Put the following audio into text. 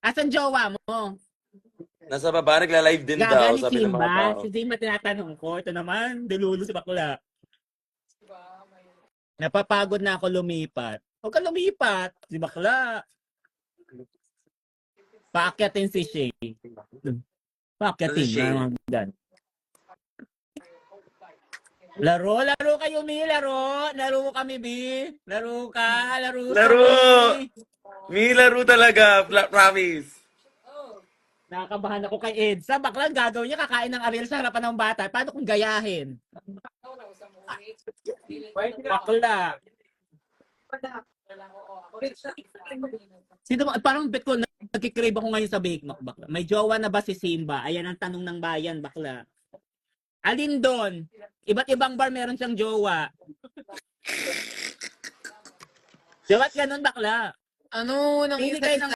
Asan jowa mo? Nasa baba, nagla-live din Gaga daw, ni sabi ng mga Simba. tao. Si Simba tinatanong ko. Ito naman, dululo si bakla. Napapagod na ako lumipat. Huwag ka lumipat. Si bakla. Paakyatin si Shay. Nasa Paakyatin. shade. Nanganggan. Laro kayo, Mi. Laro kami, Bi. Laro ka. Laro sa Laro! Mi. May laro talaga, promise. Nakakabahan ako kay Edsa. Bakla, gagawin niya kakain ng Ariel sa harapan ng bata. Paano kung gayahin? Bakla. Sino parang bet ko nagkikrave ako ngayon sa Bake Mac, bakla. May jowa na ba si Simba? Ayan ang tanong ng bayan, bakla. Alin doon? Iba't ibang bar meron siyang jowa. Ba't ganun, bakla? Ano, nang Pili kayo ng